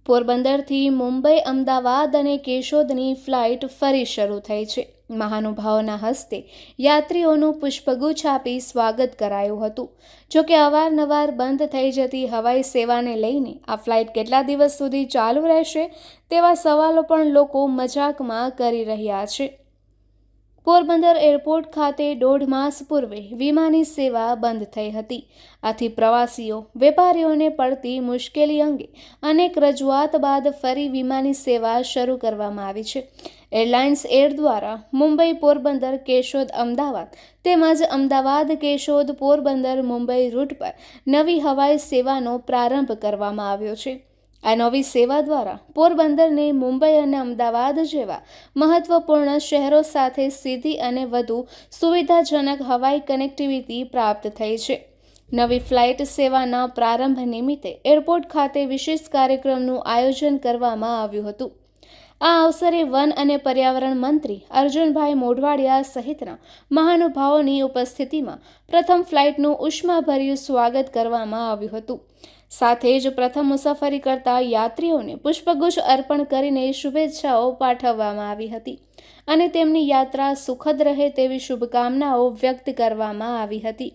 પોરબંદરથી મુંબઈ, અમદાવાદ અને કેશોદની ફ્લાઇટ ફરી શરૂ થઈ છે. મહાનુભાવોના હસ્તે યાત્રીઓનું પુષ્પગુચ્છ આપી સ્વાગત કરાયું હતું. જોકે અવારનવાર બંધ થઈ જતી હવાઈ સેવાને લઈને આ ફ્લાઇટ કેટલા દિવસ સુધી ચાલુ રહેશે તેવા સવાલો પણ લોકો મજાકમાં કરી રહ્યા છે. પોરબંદર એરપોર્ટ ખાતે 1.5 માસ પૂર્વે વિમાની સેવા બંધ થઈ હતી. આથી પ્રવાસીઓ, વેપારીઓને પડતી મુશ્કેલી અંગે અનેક રજૂઆત બાદ ફરી વિમાની સેવા શરૂ કરવામાં આવી છે. એરલાઇન્સ એર દ્વારા મુંબઈ, પોરબંદર, કેશોદ, અમદાવાદ તેમજ અમદાવાદ, કેશોદ, પોરબંદર, મુંબઈ રૂટ પર નવી હવાઈ સેવાનો પ્રારંભ કરવામાં આવ્યો છે. આ નવી સેવા દ્વારા પોરબંદરને મુંબઈ અને અમદાવાદ જેવા મહત્વપૂર્ણ શહેરો સાથે સીધી અને વધુ સુવિધાજનક હવાઈ કનેક્ટિવિટી પ્રાપ્ત થઈ છે. નવી ફ્લાઇટ સેવાના પ્રારંભ નિમિત્તે એરપોર્ટ ખાતે વિશેષ કાર્યક્રમનું આયોજન કરવામાં આવ્યું હતું. આ અવસરે વન અને પર્યાવરણ મંત્રી અર્જુનભાઈ મોઢવાડિયા સહિતના મહાનુભાવોની ઉપસ્થિતિમાં પ્રથમ ફ્લાઇટનું ઉષ્માભર્યું સ્વાગત કરવામાં આવ્યું હતું. સાથે જ પ્રથમ મુસાફરી કરતા યાત્રીઓને પુષ્પગુચ્છ અર્પણ કરીને શુભેચ્છાઓ પાઠવવામાં આવી હતી અને તેમની યાત્રા સુખદ રહે તેવી શુભકામનાઓ વ્યક્ત કરવામાં આવી હતી.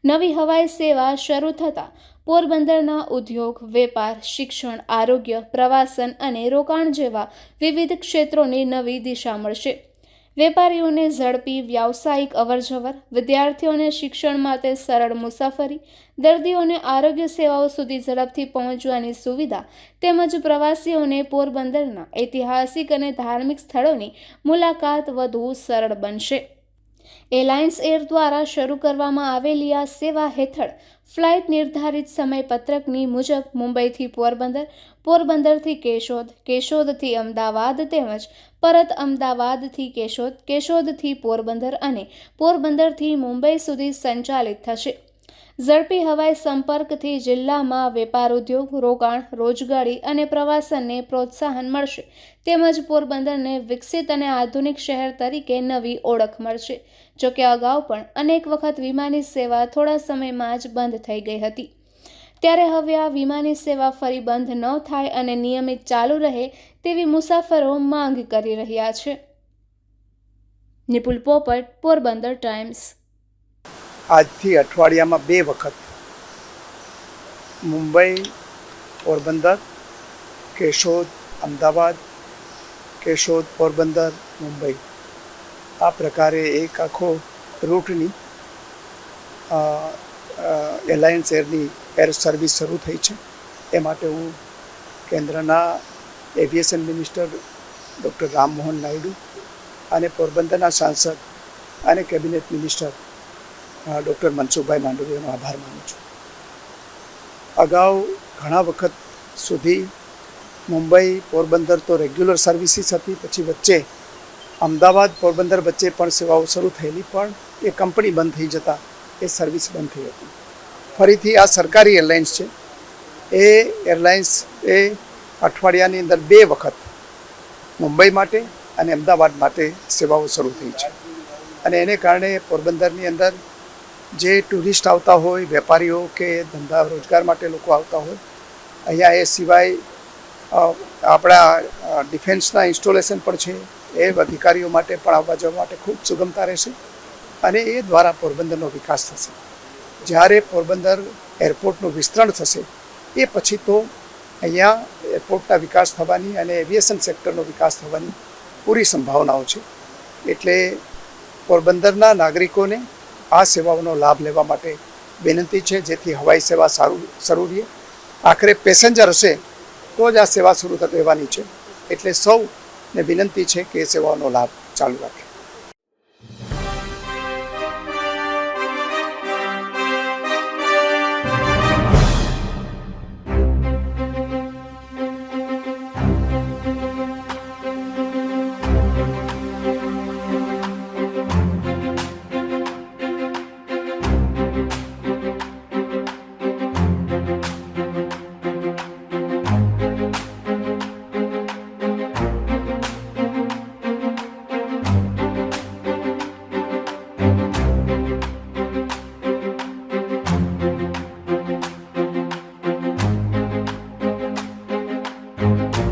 નવી હવાઈ સેવા શરૂ થતાં પોરબંદરના ઉદ્યોગ, વેપાર, શિક્ષણ, આરોગ્ય, પ્રવાસન અને રોકાણ જેવા વિવિધ ક્ષેત્રોને નવી દિશા મળશે. વેપારીઓને ઝડપી વ્યાવસાયિક અવરજવર, વિદ્યાર્થીઓને શિક્ષણ માટે સરળ મુસાફરી, દર્દીઓને આરોગ્ય સેવાઓ સુધી ઝડપથી પહોંચવાની સુવિધા તેમજ પ્રવાસીઓને પોરબંદરના ઐતિહાસિક અને ધાર્મિક સ્થળોની મુલાકાત વધુ સરળ બનશે. એરલાઇન્સ એર દ્વારા શરૂ કરવામાં આવેલી આ સેવા હેઠળ ફ્લાઇટ નિર્ધારિત સમયપત્રકની મુજબ મુંબઈથી પોરબંદર, પોરબંદરથી કેશોદ, કેશોદથી અમદાવાદ તેમજ પરત અમદાવાદથી કેશોદ, કેશોદથી પોરબંદર અને પોરબંદરથી મુંબઈ સુધી સંચાલિત થશે. ઝડપી હવાઈ સંપર્કથી જિલ્લામાં વેપાર, ઉદ્યોગ, રોકાણ, રોજગારી અને પ્રવાસનને પ્રોત્સાહન મળશે તેમજ પોરબંદરને વિકસિત અને આધુનિક શહેર તરીકે નવી ઓળખ મળશે. જોકે અગાઉ પણ અનેક વખત વિમાની સેવા થોડા સમયમાં જ બંધ થઈ ગઈ હતી. ત્યારે હવે આ વિમાની સેવા ફરી બંધ ન થાય અને નિયમિત ચાલુ રહે તેવી મુસાફરો માંગ કરી રહ્યા છે. નિપુલ પોપટ, પોરબંદર ટાઈમ્સ. આજથી અઠવાડિયામાં 2 વખત મુંબઈ, પોરબંદર, કેશોદ, અમદાવાદ, કેશોદ, પોરબંદર, મુંબઈ આ પ્રકારે એક આખો રૂટની એરલાઇન્સ એરની એર સર્વિસ શરૂ થઈ છે. એ માટે હું કેન્દ્રના aviation minister doctor Rammohan Naidu અને પોરબંદરના સાંસદ અને કેબિનેટ મિનિસ્ટર ડૉક્ટર મનસુખભાઈ માંડવિયાનો આભાર માનું છું. અગાઉ ઘણા વખત સુધી મુંબઈ, પોરબંદર તો રેગ્યુલર સર્વિસીસ હતી, પછી વચ્ચે અમદાવાદ, પોરબંદર વચ્ચે પણ સેવાઓ શરૂ થયેલી, પણ એ કંપની બંધ થઈ જતાં એ સર્વિસ બંધ થઈ હતી. ફરીથી આ સરકારી એરલાઇન્સ છે. એ એરલાઇન્સ એ અઠવાડિયાની અંદર 2 વખત મુંબઈ માટે અને અમદાવાદ માટે સેવાઓ શરૂ થઈ છે. અને એને કારણે પોરબંદરની અંદર જે ટુરિસ્ટ આવતા હોય, વેપારીઓ કે ધંધા રોજગાર માટે લોકો આવતા હોય, અહીંયા એ સિવાય આપણા ડિફેન્સના ઇન્સ્ટોલેશન પણ છે. એ અધિકારીઓ માટે પણ આવવા જવા માટે ખૂબ સુગમતા રહેશે અને એ દ્વારા પોરબંદરનો વિકાસ થશે. જ્યારે પોરબંદર એરપોર્ટનું વિસ્તરણ થશે એ પછી તો અહીંયા એરપોર્ટના વિકાસ થવાની અને એવિએશન સેક્ટરનો વિકાસ થવાની પૂરી સંભાવનાઓ છે. એટલે પોરબંદરના નાગરિકોને આ સેવાઓનો લાભ લેવા માટે વિનંતી છે, જેથી હવાઈ સેવા શરૂ રહે. આખરે પેસેન્જર હશે તો જ આ સેવા શરૂ થવાની છે. એટલે સૌને વિનંતી છે કે એ સેવાઓનો લાભ ચાલુ રાખે. છે.